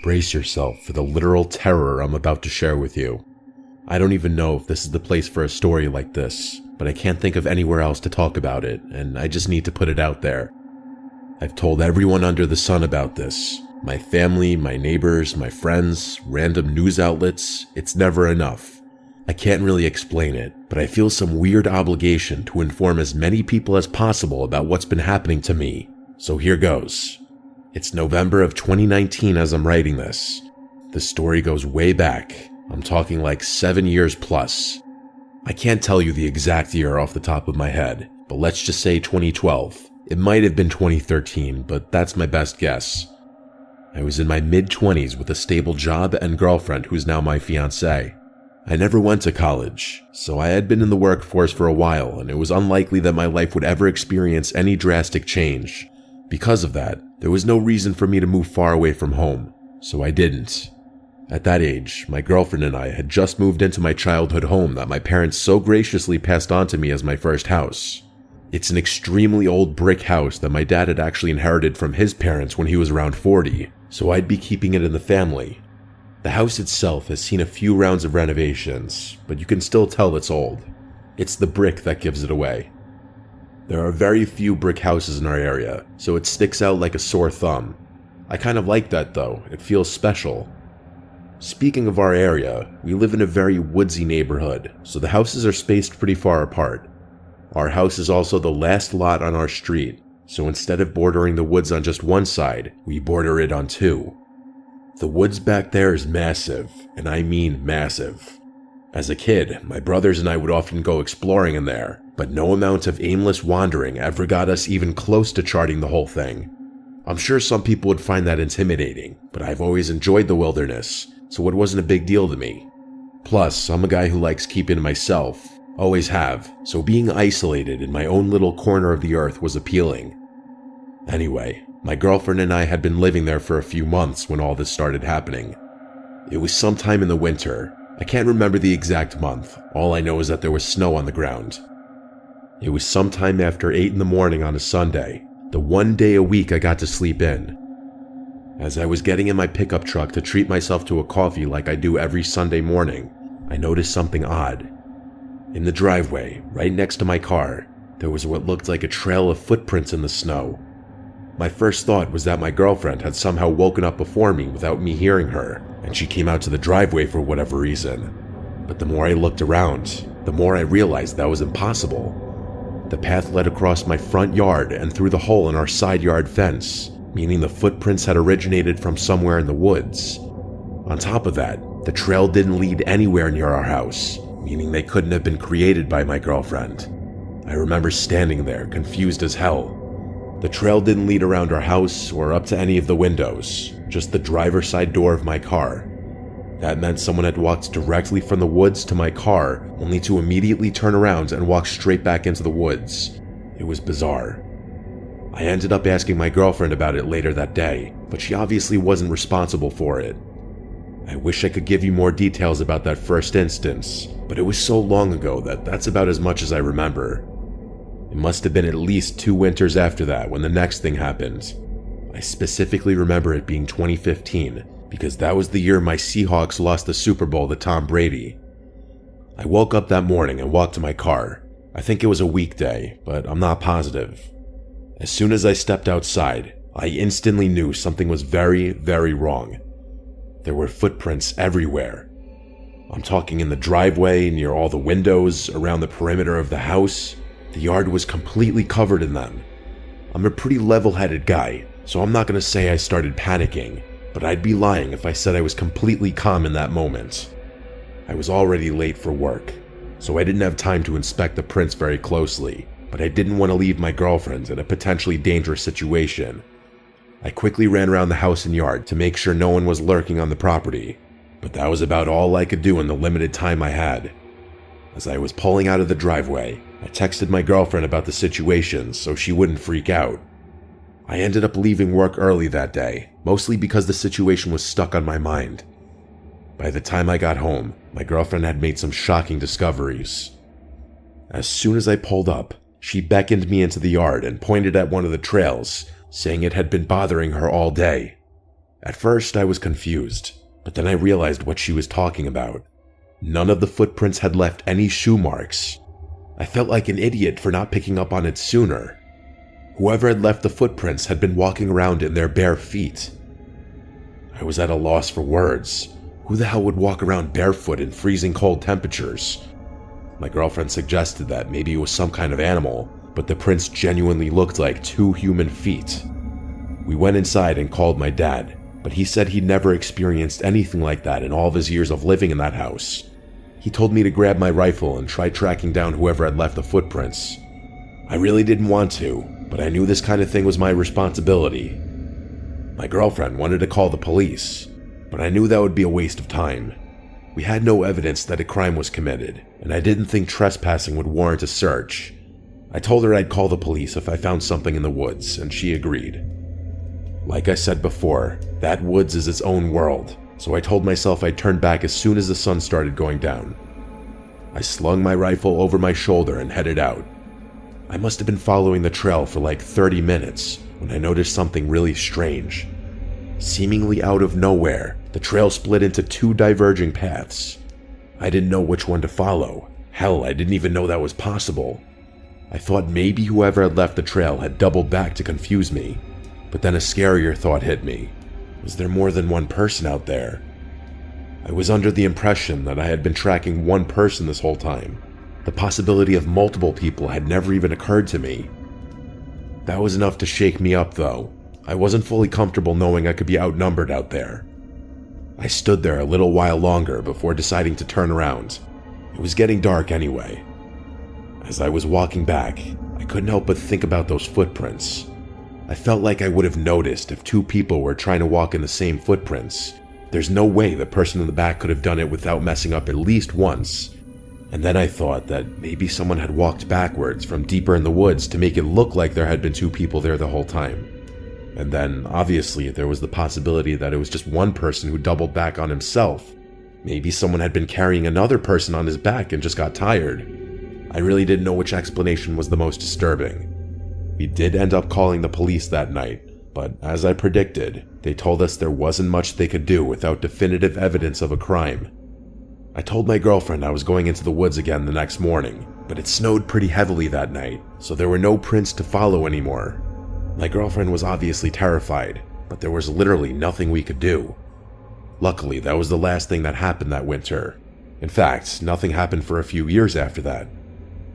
Brace yourself for the literal terror I'm about to share with you. I don't even know if this is the place for a story like this, but I can't think of anywhere else to talk about it, and I just need to put it out there. I've told everyone under the sun about this. My family, my neighbors, my friends, random news outlets. It's never enough. I can't really explain it, but I feel some weird obligation to inform as many people as possible about what's been happening to me. So here goes. It's November of 2019 as I'm writing this. The story goes way back. I'm talking like 7 years plus. I can't tell you the exact year off the top of my head, but let's just say 2012. It might have been 2013, but that's my best guess. I was in my mid-20s with a stable job and girlfriend who's now my fiancée. I never went to college, so I had been in the workforce for a while, and it was unlikely that my life would ever experience any drastic change. Because of that, there was no reason for me to move far away from home, so I didn't. At that age, my girlfriend and I had just moved into my childhood home that my parents so graciously passed on to me as my first house. It's an extremely old brick house that my dad had actually inherited from his parents when he was around 40, so I'd be keeping it in the family. The house itself has seen a few rounds of renovations, but you can still tell it's old. It's the brick that gives it away. There are very few brick houses in our area, so it sticks out like a sore thumb. I kind of like that though, it feels special. Speaking of our area, we live in a very woodsy neighborhood, so the houses are spaced pretty far apart. Our house is also the last lot on our street, so instead of bordering the woods on just one side, we border it on two. The woods back there is massive, and I mean massive. As a kid, my brothers and I would often go exploring in there, but no amount of aimless wandering ever got us even close to charting the whole thing. I'm sure some people would find that intimidating, but I've always enjoyed the wilderness, so it wasn't a big deal to me. Plus, I'm a guy who likes keeping to myself, always have, so being isolated in my own little corner of the earth was appealing. Anyway, my girlfriend and I had been living there for a few months when all this started happening. It was sometime in the winter. I can't remember the exact month, all I know is that there was snow on the ground. It was sometime after 8 in the morning on a Sunday, the one day a week I got to sleep in. As I was getting in my pickup truck to treat myself to a coffee like I do every Sunday morning, I noticed something odd. In the driveway, right next to my car, there was what looked like a trail of footprints in the snow. My first thought was that my girlfriend had somehow woken up before me without me hearing her, and she came out to the driveway for whatever reason. But the more I looked around, the more I realized that was impossible. The path led across my front yard and through the hole in our side yard fence, meaning the footprints had originated from somewhere in the woods. On top of that, the trail didn't lead anywhere near our house, meaning they couldn't have been created by my girlfriend. I remember standing there, confused as hell. The trail didn't lead around our house or up to any of the windows, just the driver's side door of my car. That meant someone had walked directly from the woods to my car, only to immediately turn around and walk straight back into the woods. It was bizarre. I ended up asking my girlfriend about it later that day, but she obviously wasn't responsible for it. I wish I could give you more details about that first instance, but it was so long ago that that's about as much as I remember. It must have been at least 2 winters after that when the next thing happened. I specifically remember it being 2015, because that was the year my Seahawks lost the Super Bowl to Tom Brady. I woke up that morning and walked to my car. I think it was a weekday, but I'm not positive. As soon as I stepped outside, I instantly knew something was very, very wrong. There were footprints everywhere. I'm talking in the driveway, near all the windows, around the perimeter of the house. The yard was completely covered in them. I'm a pretty level-headed guy, so I'm not going to say I started panicking, but I'd be lying if I said I was completely calm in that moment. I was already late for work, so I didn't have time to inspect the prints very closely, but I didn't want to leave my girlfriend in a potentially dangerous situation. I quickly ran around the house and yard to make sure no one was lurking on the property, but that was about all I could do in the limited time I had. As I was pulling out of the driveway, I texted my girlfriend about the situation so she wouldn't freak out. I ended up leaving work early that day, mostly because the situation was stuck on my mind. By the time I got home, my girlfriend had made some shocking discoveries. As soon as I pulled up, she beckoned me into the yard and pointed at one of the trails, saying it had been bothering her all day. At first, I was confused, but then I realized what she was talking about. None of the footprints had left any shoe marks. I felt like an idiot for not picking up on it sooner. Whoever had left the footprints had been walking around in their bare feet. I was at a loss for words. Who the hell would walk around barefoot in freezing cold temperatures? My girlfriend suggested that maybe it was some kind of animal, but the prints genuinely looked like 2 human feet. We went inside and called my dad, but he said he'd never experienced anything like that in all of his years of living in that house. He told me to grab my rifle and try tracking down whoever had left the footprints. I really didn't want to, but I knew this kind of thing was my responsibility. My girlfriend wanted to call the police, but I knew that would be a waste of time. We had no evidence that a crime was committed, and I didn't think trespassing would warrant a search. I told her I'd call the police if I found something in the woods, and she agreed. Like I said before, that woods is its own world, so I told myself I'd turn back as soon as the sun started going down. I slung my rifle over my shoulder and headed out. I must have been following the trail for like 30 minutes when I noticed something really strange. Seemingly out of nowhere, the trail split into 2 diverging paths. I didn't know which one to follow. Hell, I didn't even know that was possible. I thought maybe whoever had left the trail had doubled back to confuse me, but then a scarier thought hit me. Was there more than one person out there? I was under the impression that I had been tracking one person this whole time. The possibility of multiple people had never even occurred to me. That was enough to shake me up, though. I wasn't fully comfortable knowing I could be outnumbered out there. I stood there a little while longer before deciding to turn around. It was getting dark anyway. As I was walking back, I couldn't help but think about those footprints. I felt like I would have noticed if 2 people were trying to walk in the same footprints. There's no way the person in the back could have done it without messing up at least once. And then I thought that maybe someone had walked backwards from deeper in the woods to make it look like there had been 2 people there the whole time. And then, obviously, there was the possibility that it was just one person who doubled back on himself. Maybe someone had been carrying another person on his back and just got tired. I really didn't know which explanation was the most disturbing. We did end up calling the police that night, but as I predicted, they told us there wasn't much they could do without definitive evidence of a crime. I told my girlfriend I was going into the woods again the next morning, but it snowed pretty heavily that night, so there were no prints to follow anymore. My girlfriend was obviously terrified, but there was literally nothing we could do. Luckily, that was the last thing that happened that winter. In fact, nothing happened for a few years after that.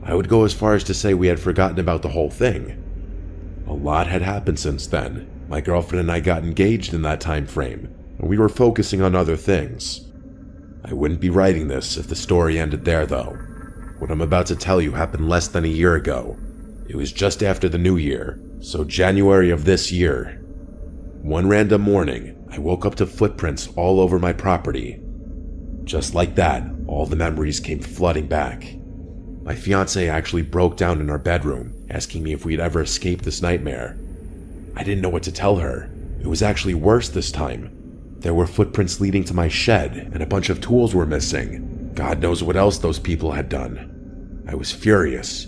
I would go as far as to say we had forgotten about the whole thing. A lot had happened since then. My girlfriend and I got engaged in that time frame, and we were focusing on other things. I wouldn't be writing this if the story ended there, though. What I'm about to tell you happened less than a year ago. It was just after the new year, so January of this year. One random morning, I woke up to footprints all over my property. Just like that, all the memories came flooding back. My fiancée actually broke down in our bedroom, asking me if we'd ever escaped this nightmare. I didn't know what to tell her. It was actually worse this time. There were footprints leading to my shed, and a bunch of tools were missing. God knows what else those people had done. I was furious.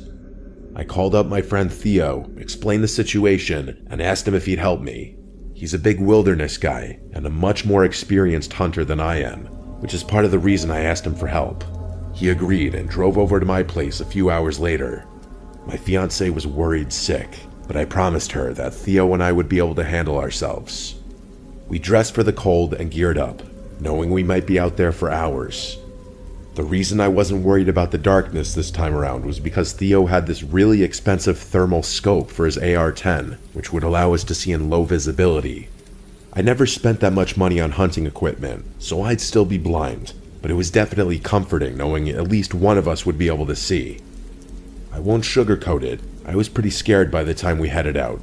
I called up my friend Theo, explained the situation, and asked him if he'd help me. He's a big wilderness guy, and a much more experienced hunter than I am, which is part of the reason I asked him for help. He agreed and drove over to my place a few hours later. My fiancée was worried sick, but I promised her that Theo and I would be able to handle ourselves. We dressed for the cold and geared up, knowing we might be out there for hours. The reason I wasn't worried about the darkness this time around was because Theo had this really expensive thermal scope for his AR-10, which would allow us to see in low visibility. I never spent that much money on hunting equipment, so I'd still be blind, but it was definitely comforting knowing at least one of us would be able to see. I won't sugarcoat it, I was pretty scared by the time we headed out.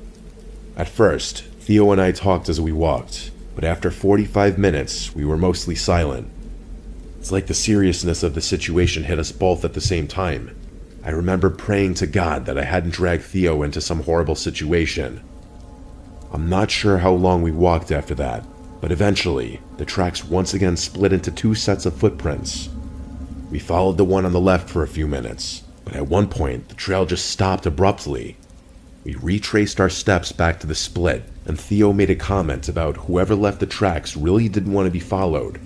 At first, Theo and I talked as we walked, but after 45 minutes, we were mostly silent. It's like the seriousness of the situation hit us both at the same time. I remember praying to God that I hadn't dragged Theo into some horrible situation. I'm not sure how long we walked after that, but eventually, the tracks once again split into 2 sets of footprints. We followed the one on the left for a few minutes, but at one point, the trail just stopped abruptly. We retraced our steps back to the split, and Theo made a comment about whoever left the tracks really didn't want to be followed.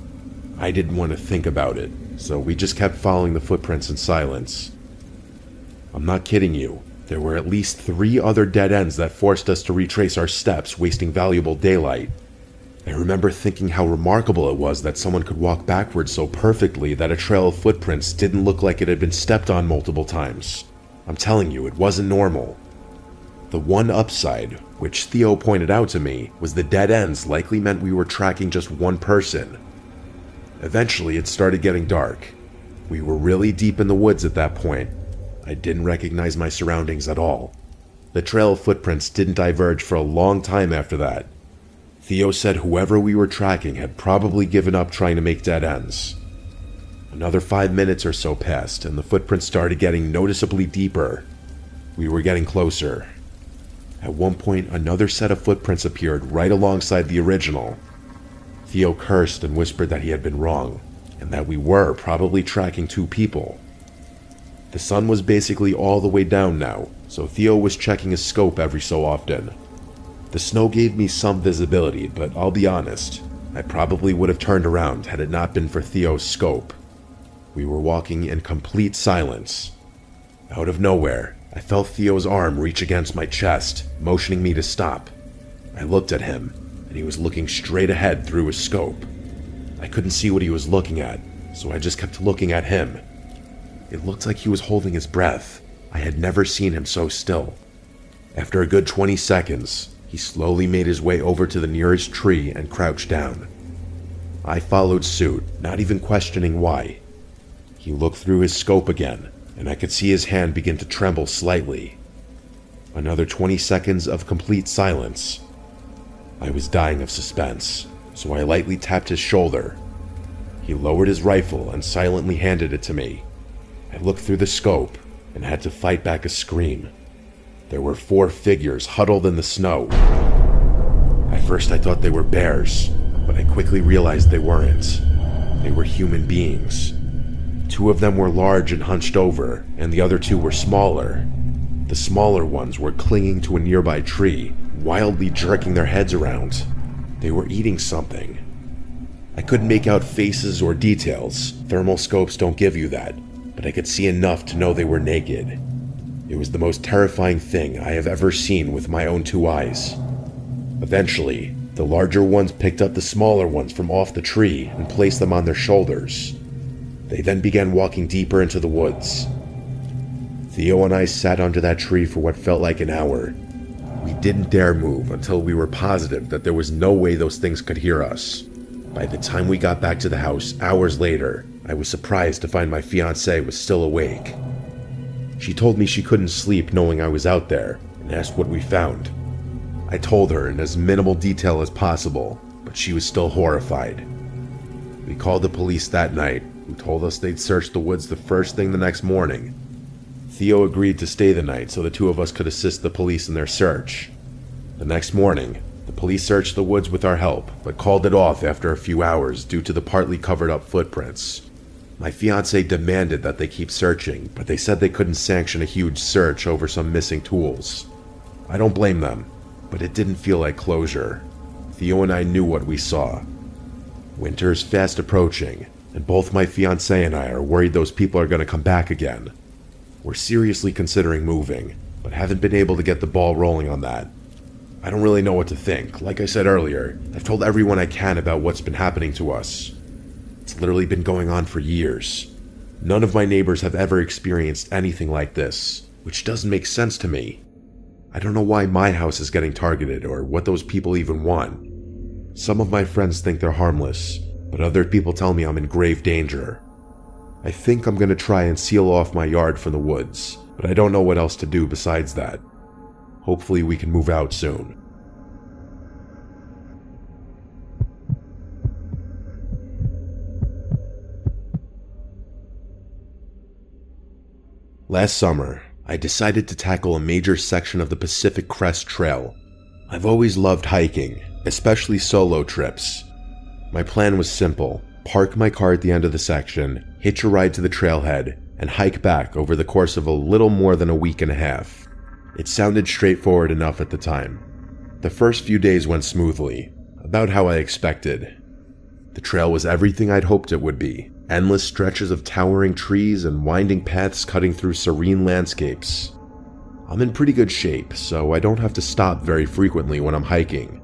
I didn't want to think about it, so we just kept following the footprints in silence. I'm not kidding you. There were at least 3 other dead ends that forced us to retrace our steps, wasting valuable daylight. I remember thinking how remarkable it was that someone could walk backwards so perfectly that a trail of footprints didn't look like it had been stepped on multiple times. I'm telling you, it wasn't normal. The one upside, which Theo pointed out to me, was the dead ends likely meant we were tracking just one person. Eventually, it started getting dark. We were really deep in the woods at that point. I didn't recognize my surroundings at all. The trail of footprints didn't diverge for a long time after that. Theo said whoever we were tracking had probably given up trying to make dead ends. Another 5 minutes or so passed, and the footprints started getting noticeably deeper. We were getting closer. At one point, another set of footprints appeared right alongside the original. Theo cursed and whispered that he had been wrong, and that we were probably tracking 2 people. The sun was basically all the way down now, so Theo was checking his scope every so often. The snow gave me some visibility, but I'll be honest, I probably would have turned around had it not been for Theo's scope. We were walking in complete silence. Out of nowhere, I felt Theo's arm reach against my chest, motioning me to stop. I looked at him, and he was looking straight ahead through his scope. I couldn't see what he was looking at, so I just kept looking at him. It looked like he was holding his breath. I had never seen him so still. After a good 20 seconds, he slowly made his way over to the nearest tree and crouched down. I followed suit, not even questioning why. He looked through his scope again, and I could see his hand begin to tremble slightly. Another 20 seconds of complete silence. I was dying of suspense, so I lightly tapped his shoulder. He lowered his rifle and silently handed it to me. I looked through the scope and had to fight back a scream. There were 4 figures huddled in the snow. At first I thought they were bears, but I quickly realized they weren't. They were human beings. 2 of them were large and hunched over, and the other 2 were smaller. The smaller ones were clinging to a nearby tree, wildly jerking their heads around. They were eating something. I couldn't make out faces or details. Thermal scopes don't give you that, but I could see enough to know they were naked. It was the most terrifying thing I have ever seen with my own 2 eyes. Eventually, the larger ones picked up the smaller ones from off the tree and placed them on their shoulders. They then began walking deeper into the woods. Theo and I sat under that tree for what felt like an hour. We didn't dare move until we were positive that there was no way those things could hear us. By the time we got back to the house, hours later, I was surprised to find my fiancée was still awake. She told me she couldn't sleep knowing I was out there, and asked what we found. I told her in as minimal detail as possible, but she was still horrified. We called the police that night, who told us they'd search the woods the first thing the next morning. Theo agreed to stay the night so the 2 of us could assist the police in their search. The next morning, the police searched the woods with our help, but called it off after a few hours due to the partly covered up footprints. My fiancé demanded that they keep searching, but they said they couldn't sanction a huge search over some missing tools. I don't blame them, but it didn't feel like closure. Theo and I knew what we saw. Winter is fast approaching, and both my fiancé and I are worried those people are going to come back again. We're seriously considering moving, but haven't been able to get the ball rolling on that. I don't really know what to think. Like I said earlier, I've told everyone I can about what's been happening to us. It's literally been going on for years. None of my neighbors have ever experienced anything like this, which doesn't make sense to me. I don't know why my house is getting targeted or what those people even want. Some of my friends think they're harmless, but other people tell me I'm in grave danger. I think I'm going to try and seal off my yard from the woods, but I don't know what else to do besides that. Hopefully we can move out soon. Last summer, I decided to tackle a major section of the Pacific Crest Trail. I've always loved hiking, especially solo trips. My plan was simple: park my car at the end of the section, hitch a ride to the trailhead, and hike back over the course of a little more than a week and a half. It sounded straightforward enough at the time. The first few days went smoothly, about how I expected. The trail was everything I'd hoped it would be. Endless stretches of towering trees and winding paths cutting through serene landscapes. I'm in pretty good shape, so I don't have to stop very frequently when I'm hiking.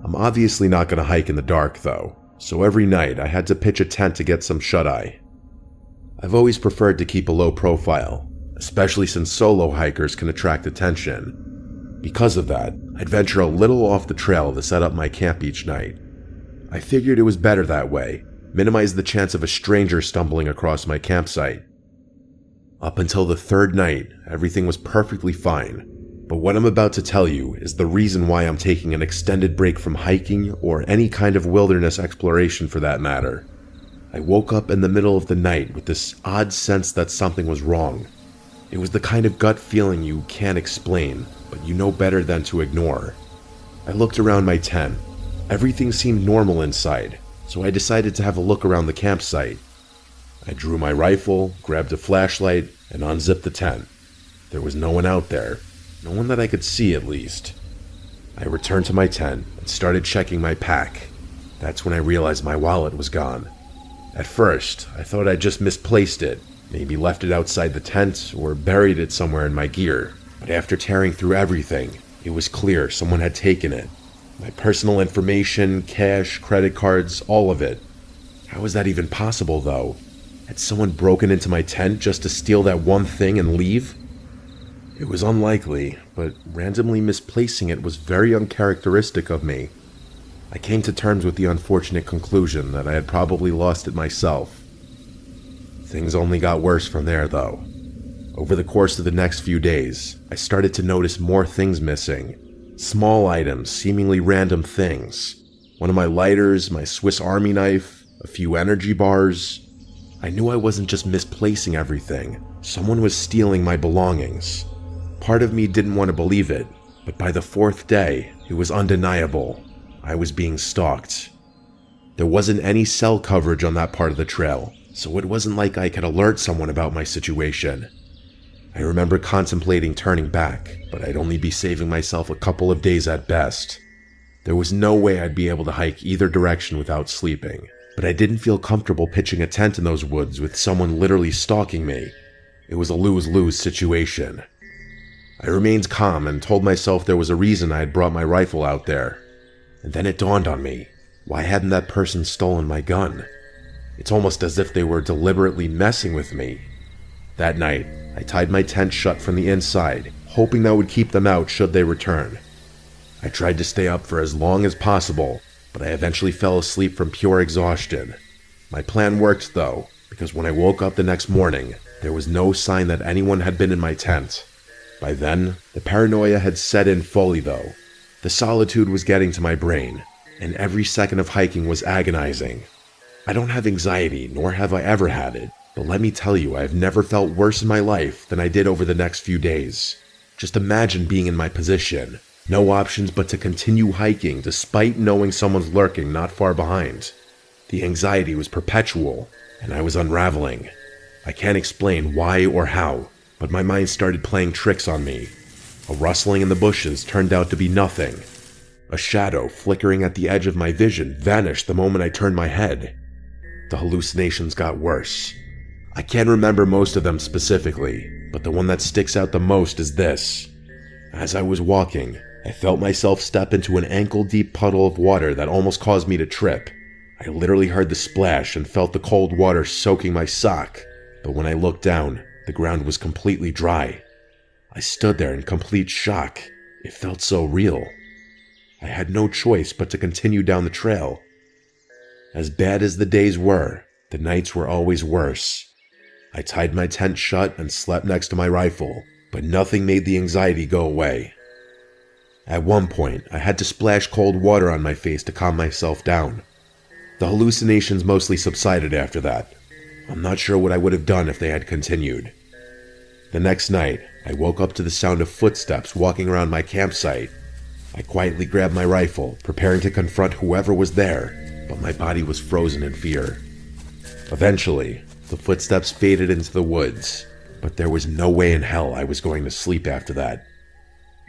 I'm obviously not going to hike in the dark though, so every night I had to pitch a tent to get some shut-eye. I've always preferred to keep a low profile, especially since solo hikers can attract attention. Because of that, I'd venture a little off the trail to set up my camp each night. I figured it was better that way, minimize the chance of a stranger stumbling across my campsite. Up until the third night, everything was perfectly fine, but what I'm about to tell you is the reason why I'm taking an extended break from hiking or any kind of wilderness exploration for that matter. I woke up in the middle of the night with this odd sense that something was wrong. It was the kind of gut feeling you can't explain, but you know better than to ignore. I looked around my tent. Everything seemed normal inside, so I decided to have a look around the campsite. I drew my rifle, grabbed a flashlight, and unzipped the tent. There was no one out there, no one that I could see at least. I returned to my tent and started checking my pack. That's when I realized my wallet was gone. At first, I thought I'd just misplaced it, maybe left it outside the tent or buried it somewhere in my gear. But after tearing through everything, it was clear someone had taken it. My personal information, cash, credit cards, all of it. How was that even possible though? Had someone broken into my tent just to steal that one thing and leave? It was unlikely, but randomly misplacing it was very uncharacteristic of me. I came to terms with the unfortunate conclusion that I had probably lost it myself. Things only got worse from there though. Over the course of the next few days, I started to notice more things missing. Small items, seemingly random things. One of my lighters, my Swiss Army knife, a few energy bars. I knew I wasn't just misplacing everything. Someone was stealing my belongings. Part of me didn't want to believe it, but by the fourth day, it was undeniable. I was being stalked. There wasn't any cell coverage on that part of the trail, so it wasn't like I could alert someone about my situation. I remember contemplating turning back, but I'd only be saving myself a couple of days at best. There was no way I'd be able to hike either direction without sleeping, but I didn't feel comfortable pitching a tent in those woods with someone literally stalking me. It was a lose-lose situation. I remained calm and told myself there was a reason I had brought my rifle out there. And then it dawned on me, why hadn't that person stolen my gun? It's almost as if they were deliberately messing with me. That night, I tied my tent shut from the inside, hoping that would keep them out should they return. I tried to stay up for as long as possible, but I eventually fell asleep from pure exhaustion. My plan worked though, because when I woke up the next morning, there was no sign that anyone had been in my tent. By then, the paranoia had set in fully though. The solitude was getting to my brain, and every second of hiking was agonizing. I don't have anxiety, nor have I ever had it, but let me tell you, I've never felt worse in my life than I did over the next few days. Just imagine being in my position. No options but to continue hiking despite knowing someone's lurking not far behind. The anxiety was perpetual, and I was unraveling. I can't explain why or how, but my mind started playing tricks on me. A rustling in the bushes turned out to be nothing. A shadow flickering at the edge of my vision vanished the moment I turned my head. The hallucinations got worse. I can't remember most of them specifically, but the one that sticks out the most is this. As I was walking, I felt myself step into an ankle-deep puddle of water that almost caused me to trip. I literally heard the splash and felt the cold water soaking my sock, but when I looked down, the ground was completely dry. I stood there in complete shock. It felt so real. I had no choice but to continue down the trail. As bad as the days were, the nights were always worse. I tied my tent shut and slept next to my rifle, but nothing made the anxiety go away. At one point, I had to splash cold water on my face to calm myself down. The hallucinations mostly subsided after that. I'm not sure what I would have done if they had continued. The next night, I woke up to the sound of footsteps walking around my campsite. I quietly grabbed my rifle, preparing to confront whoever was there, but my body was frozen in fear. Eventually, the footsteps faded into the woods, but there was no way in hell I was going to sleep after that.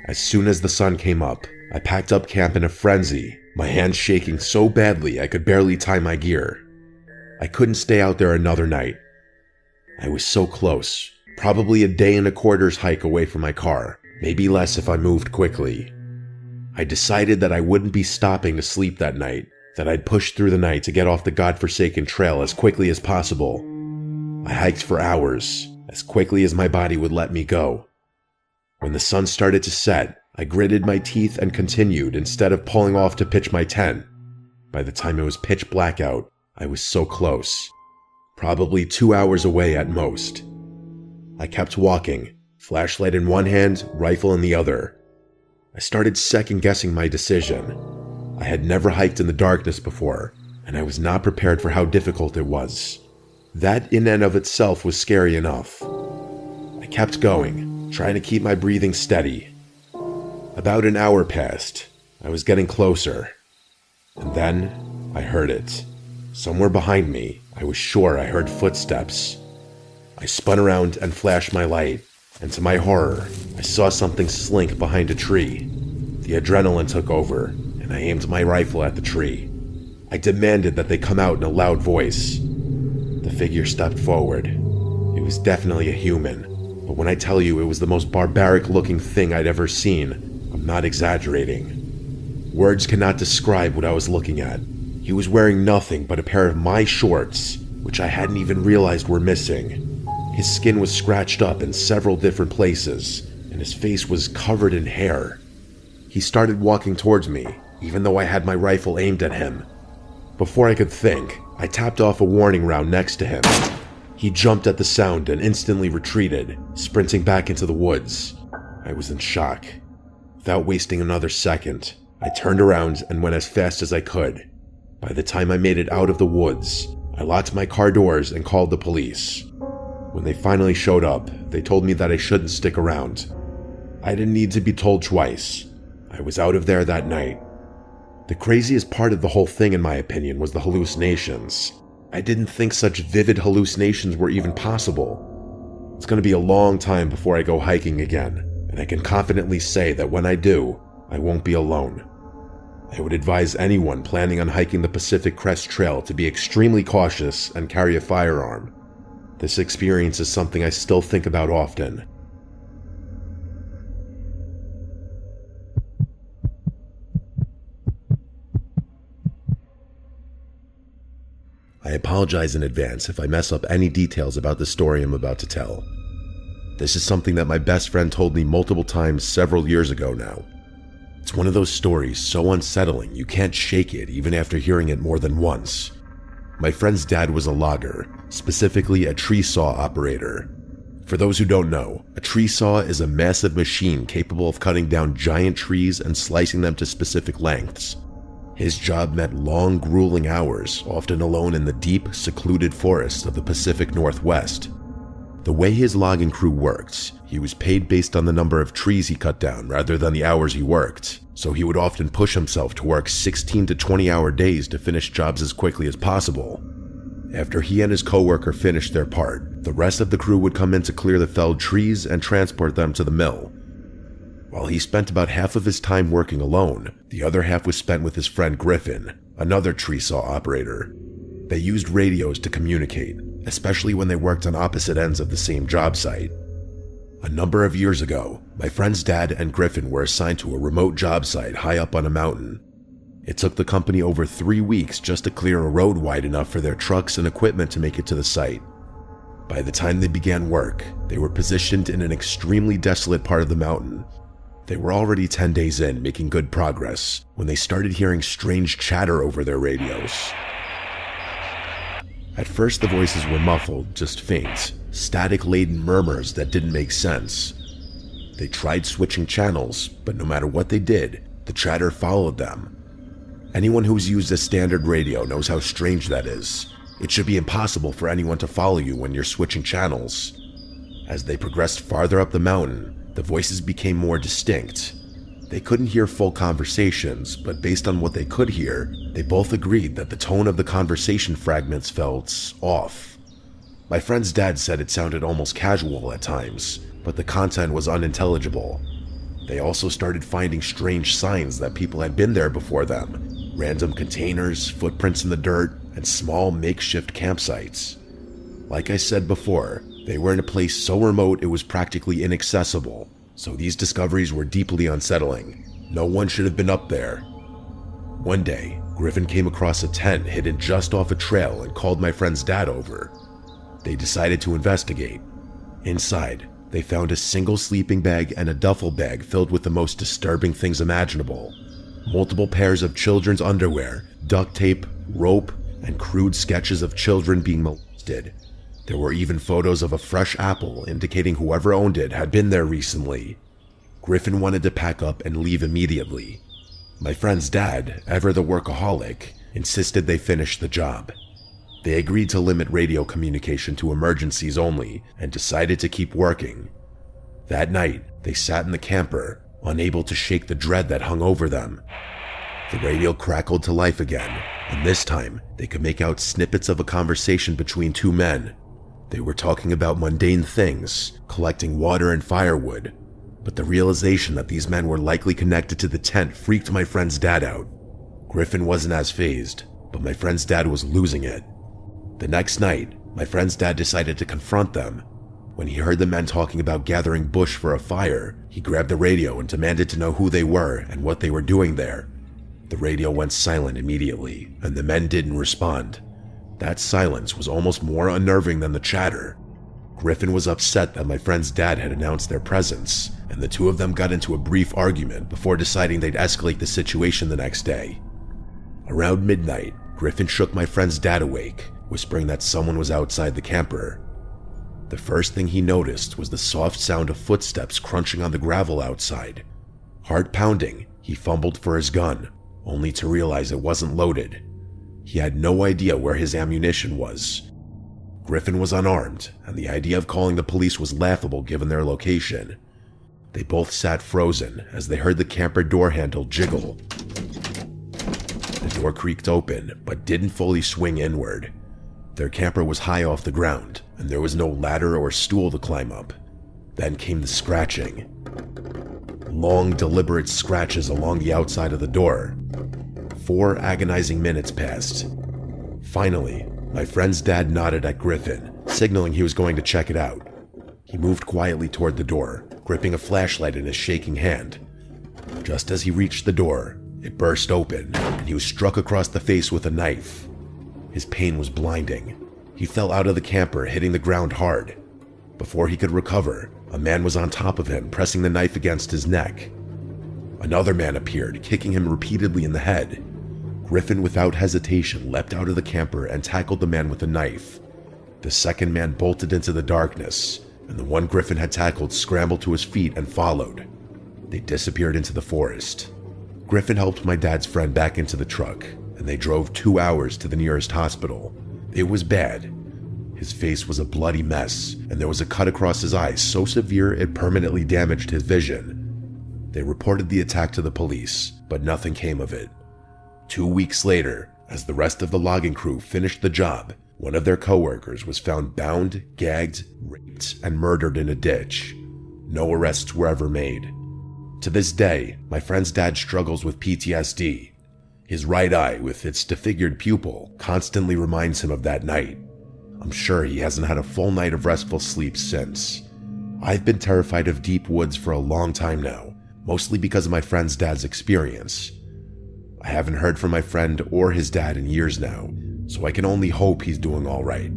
As soon as the sun came up, I packed up camp in a frenzy, my hands shaking so badly I could barely tie my gear. I couldn't stay out there another night. I was so close, probably a day and a quarter's hike away from my car, maybe less if I moved quickly. I decided that I wouldn't be stopping to sleep that night, that I'd push through the night to get off the godforsaken trail as quickly as possible. I hiked for hours, as quickly as my body would let me go. When the sun started to set, I gritted my teeth and continued instead of pulling off to pitch my tent. By the time it was pitch black out, I was so close. Probably 2 hours away at most. I kept walking, flashlight in one hand, rifle in the other. I started second-guessing my decision. I had never hiked in the darkness before, and I was not prepared for how difficult it was. That in and of itself was scary enough. I kept going, trying to keep my breathing steady. About an hour passed. I was getting closer. And then, I heard it. Somewhere behind me, I was sure I heard footsteps. I spun around and flashed my light, and to my horror, I saw something slink behind a tree. The adrenaline took over, and I aimed my rifle at the tree. I demanded that they come out in a loud voice. The figure stepped forward. It was definitely a human, but when I tell you it was the most barbaric-looking thing I'd ever seen, I'm not exaggerating. Words cannot describe what I was looking at. He was wearing nothing but a pair of my shorts, which I hadn't even realized were missing. His skin was scratched up in several different places, and his face was covered in hair. He started walking towards me, even though I had my rifle aimed at him. Before I could think, I tapped off a warning round next to him. He jumped at the sound and instantly retreated, sprinting back into the woods. I was in shock. Without wasting another second, I turned around and went as fast as I could. By the time I made it out of the woods, I locked my car doors and called the police. When they finally showed up, they told me that I shouldn't stick around. I didn't need to be told twice. I was out of there that night. The craziest part of the whole thing, in my opinion, was the hallucinations. I didn't think such vivid hallucinations were even possible. It's going to be a long time before I go hiking again, and I can confidently say that when I do, I won't be alone. I would advise anyone planning on hiking the Pacific Crest Trail to be extremely cautious and carry a firearm. This experience is something I still think about often. I apologize in advance if I mess up any details about the story I'm about to tell. This is something that my best friend told me multiple times several years ago now. It's one of those stories so unsettling you can't shake it even after hearing it more than once. My friend's dad was a logger, specifically a tree saw operator. For those who don't know, a tree saw is a massive machine capable of cutting down giant trees and slicing them to specific lengths. His job meant long, grueling hours, often alone in the deep, secluded forests of the Pacific Northwest. The way his logging crew worked, he was paid based on the number of trees he cut down rather than the hours he worked, so he would often push himself to work 16 to 20-hour days to finish jobs as quickly as possible. After he and his coworker finished their part, the rest of the crew would come in to clear the felled trees and transport them to the mill. While he spent about half of his time working alone, the other half was spent with his friend Griffin, another tree saw operator. They used radios to communicate, especially when they worked on opposite ends of the same job site. A number of years ago, my friend's dad and Griffin were assigned to a remote job site high up on a mountain. It took the company over 3 weeks just to clear a road wide enough for their trucks and equipment to make it to the site. By the time they began work, they were positioned in an extremely desolate part of the mountain. They were already 10 days in, making good progress, when they started hearing strange chatter over their radios. At first the voices were muffled, just faint, static-laden murmurs that didn't make sense. They tried switching channels, but no matter what they did, the chatter followed them. Anyone who's used a standard radio knows how strange that is. It should be impossible for anyone to follow you when you're switching channels. As they progressed farther up the mountain, the voices became more distinct. They couldn't hear full conversations, but based on what they could hear, they both agreed that the tone of the conversation fragments felt off. My friend's dad said it sounded almost casual at times, but the content was unintelligible. They also started finding strange signs that people had been there before them. Random containers, footprints in the dirt, and small makeshift campsites. Like I said before, they were in a place so remote it was practically inaccessible, so these discoveries were deeply unsettling. No one should have been up there. One day, Griffin came across a tent hidden just off a trail and called my friend's dad over. They decided to investigate. Inside, they found a single sleeping bag and a duffel bag filled with the most disturbing things imaginable. Multiple pairs of children's underwear, duct tape, rope, and crude sketches of children being molested. There were even photos of a fresh apple indicating whoever owned it had been there recently. Griffin wanted to pack up and leave immediately. My friend's dad, ever the workaholic, insisted they finish the job. They agreed to limit radio communication to emergencies only and decided to keep working. That night, they sat in the camper, unable to shake the dread that hung over them. The radio crackled to life again, and this time they could make out snippets of a conversation between two men. They were talking about mundane things, collecting water and firewood, but the realization that these men were likely connected to the tent freaked my friend's dad out. Griffin wasn't as fazed, but my friend's dad was losing it. The next night, my friend's dad decided to confront them. When he heard the men talking about gathering bush for a fire, he grabbed the radio and demanded to know who they were and what they were doing there. The radio went silent immediately, and the men didn't respond. That silence was almost more unnerving than the chatter. Griffin was upset that my friend's dad had announced their presence, and the two of them got into a brief argument before deciding they'd escalate the situation the next day. Around midnight, Griffin shook my friend's dad awake, whispering that someone was outside the camper. The first thing he noticed was the soft sound of footsteps crunching on the gravel outside. Heart pounding, he fumbled for his gun, only to realize it wasn't loaded. He had no idea where his ammunition was. Griffin was unarmed, and the idea of calling the police was laughable given their location. They both sat frozen as they heard the camper door handle jiggle. The door creaked open, but didn't fully swing inward. Their camper was high off the ground, and there was no ladder or stool to climb up. Then came the scratching. Long, deliberate scratches along the outside of the door. 4 agonizing minutes passed. Finally, my friend's dad nodded at Griffin, signaling he was going to check it out. He moved quietly toward the door, gripping a flashlight in his shaking hand. Just as he reached the door, it burst open, and he was struck across the face with a knife. His pain was blinding. He fell out of the camper, hitting the ground hard. Before he could recover, a man was on top of him, pressing the knife against his neck. Another man appeared, kicking him repeatedly in the head. Griffin, without hesitation, leapt out of the camper and tackled the man with a knife. The second man bolted into the darkness, and the one Griffin had tackled scrambled to his feet and followed. They disappeared into the forest. Griffin helped my dad's friend back into the truck, and they drove 2 hours to the nearest hospital. It was bad. His face was a bloody mess, and there was a cut across his eye so severe it permanently damaged his vision. They reported the attack to the police, but nothing came of it. 2 weeks later, as the rest of the logging crew finished the job, one of their coworkers was found bound, gagged, raped, and murdered in a ditch. No arrests were ever made. To this day, my friend's dad struggles with PTSD. His right eye, with its disfigured pupil, constantly reminds him of that night. I'm sure he hasn't had a full night of restful sleep since. I've been terrified of deep woods for a long time now, mostly because of my friend's dad's experience. I haven't heard from my friend or his dad in years now, so I can only hope he's doing all right.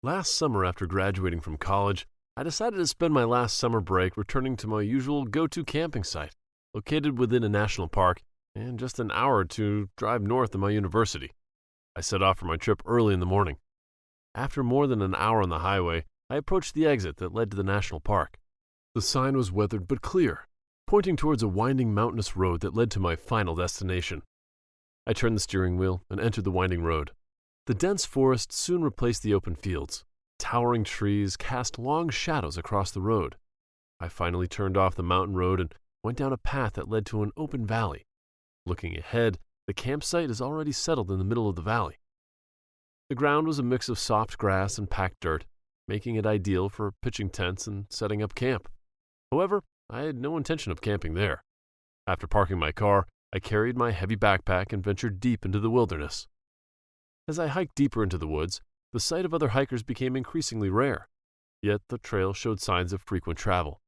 Last summer, after graduating from college, I decided to spend my last summer break returning to my usual go-to camping site, located within a national park and just an hour or two drive north of my university. I set off for my trip early in the morning. After more than an hour on the highway, I approached the exit that led to the national park. The sign was weathered but clear, pointing towards a winding mountainous road that led to my final destination. I turned the steering wheel and entered the winding road. The dense forest soon replaced the open fields. Towering trees cast long shadows across the road. I finally turned off the mountain road and went down a path that led to an open valley. Looking ahead, the campsite is already settled in the middle of the valley. The ground was a mix of soft grass and packed dirt, making it ideal for pitching tents and setting up camp. However, I had no intention of camping there. After parking my car, I carried my heavy backpack and ventured deep into the wilderness. As I hiked deeper into the woods, the sight of other hikers became increasingly rare, yet the trail showed signs of frequent travel.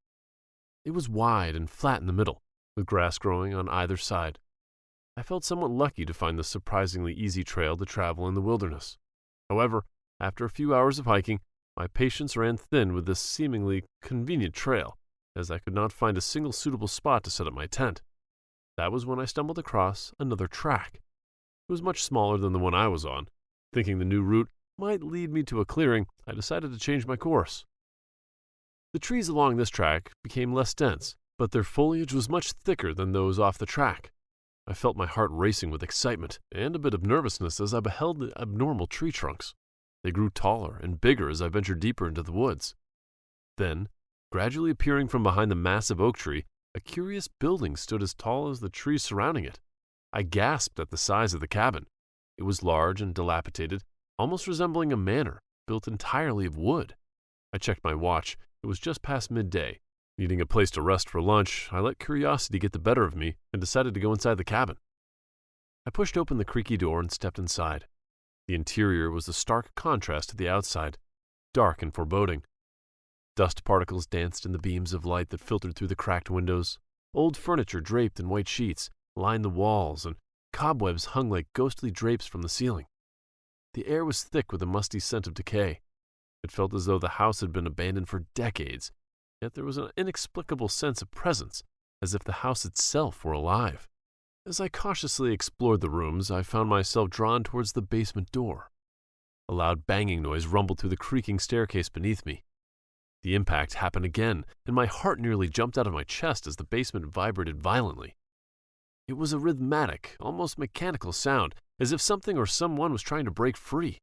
It was wide and flat in the middle, with grass growing on either side. I felt somewhat lucky to find this surprisingly easy trail to travel in the wilderness. However, after a few hours of hiking, my patience ran thin with this seemingly convenient trail, as I could not find a single suitable spot to set up my tent. That was when I stumbled across another track. It was much smaller than the one I was on. Thinking the new route might lead me to a clearing, I decided to change my course. The trees along this track became less dense, but their foliage was much thicker than those off the track. I felt my heart racing with excitement and a bit of nervousness as I beheld the abnormal tree trunks. They grew taller and bigger as I ventured deeper into the woods. Then, gradually appearing from behind the massive oak tree, a curious building stood as tall as the trees surrounding it. I gasped at the size of the cabin. It was large and dilapidated, almost resembling a manor, built entirely of wood. I checked my watch. It was just past midday. Needing a place to rest for lunch, I let curiosity get the better of me and decided to go inside the cabin. I pushed open the creaky door and stepped inside. The interior was a stark contrast to the outside, dark and foreboding. Dust particles danced in the beams of light that filtered through the cracked windows. Old furniture draped in white sheets lined the walls, and cobwebs hung like ghostly drapes from the ceiling. The air was thick with a musty scent of decay. It felt as though the house had been abandoned for decades, yet there was an inexplicable sense of presence, as if the house itself were alive. As I cautiously explored the rooms, I found myself drawn towards the basement door. A loud banging noise rumbled through the creaking staircase beneath me. The impact happened again, and my heart nearly jumped out of my chest as the basement vibrated violently. It was a rhythmic, almost mechanical sound, as if something or someone was trying to break free.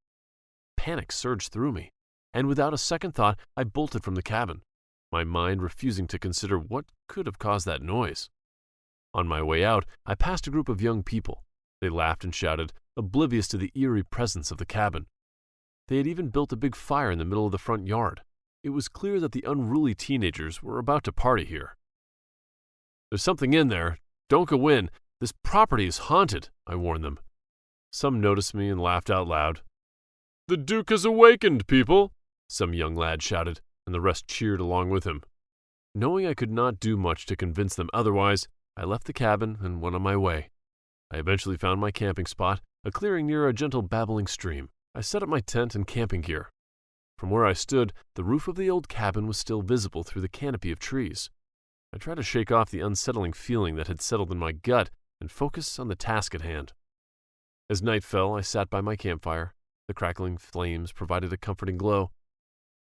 Panic surged through me, and without a second thought, I bolted from the cabin, my mind refusing to consider what could have caused that noise. On my way out, I passed a group of young people. They laughed and shouted, oblivious to the eerie presence of the cabin. They had even built a big fire in the middle of the front yard. It was clear that the unruly teenagers were about to party here. "There's something in there. Don't go in. This property is haunted," I warned them. Some noticed me and laughed out loud. "The Duke has awakened, people," some young lad shouted, and the rest cheered along with him. Knowing I could not do much to convince them otherwise, I left the cabin and went on my way. I eventually found my camping spot, a clearing near a gentle babbling stream. I set up my tent and camping gear. From where I stood, the roof of the old cabin was still visible through the canopy of trees. I tried to shake off the unsettling feeling that had settled in my gut and focus on the task at hand. As night fell, I sat by my campfire. The crackling flames provided a comforting glow.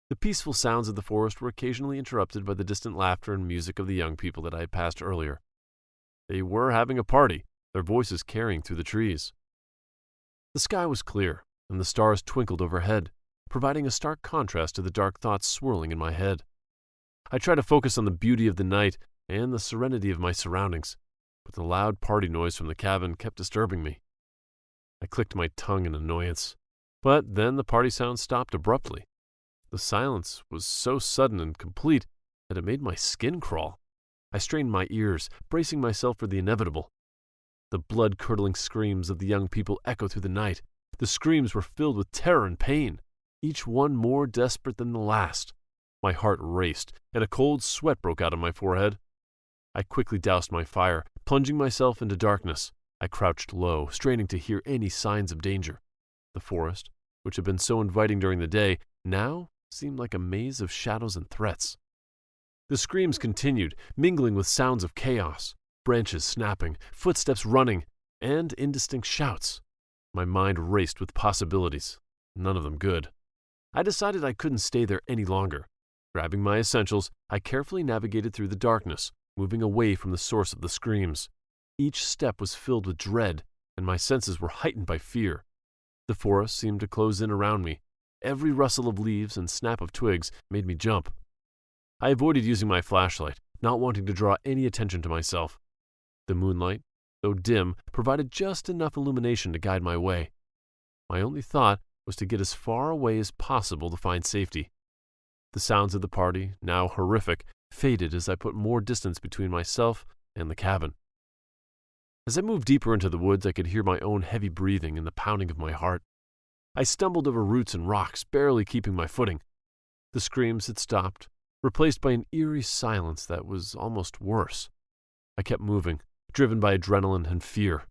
The peaceful sounds of the forest were occasionally interrupted by the distant laughter and music of the young people that I had passed earlier. They were having a party, their voices carrying through the trees. The sky was clear, and the stars twinkled overhead, providing a stark contrast to the dark thoughts swirling in my head. I tried to focus on the beauty of the night and the serenity of my surroundings, but the loud party noise from the cabin kept disturbing me. I clicked my tongue in annoyance, but then the party sound stopped abruptly. The silence was so sudden and complete that it made my skin crawl. I strained my ears, bracing myself for the inevitable. The blood-curdling screams of the young people echoed through the night. The screams were filled with terror and pain, each one more desperate than the last. My heart raced, and a cold sweat broke out on my forehead. I quickly doused my fire, plunging myself into darkness. I crouched low, straining to hear any signs of danger. The forest, which had been so inviting during the day, now seemed like a maze of shadows and threats. The screams continued, mingling with sounds of chaos, branches snapping, footsteps running, and indistinct shouts. My mind raced with possibilities, none of them good. I decided I couldn't stay there any longer. Grabbing my essentials, I carefully navigated through the darkness, moving away from the source of the screams. Each step was filled with dread, and my senses were heightened by fear. The forest seemed to close in around me. Every rustle of leaves and snap of twigs made me jump. I avoided using my flashlight, not wanting to draw any attention to myself. The moonlight, though dim, provided just enough illumination to guide my way. My only thought was to get as far away as possible to find safety. The sounds of the party, now horrific, faded as I put more distance between myself and the cabin. As I moved deeper into the woods, I could hear my own heavy breathing and the pounding of my heart. I stumbled over roots and rocks, barely keeping my footing. The screams had stopped, replaced by an eerie silence that was almost worse. I kept moving, driven by adrenaline and fear.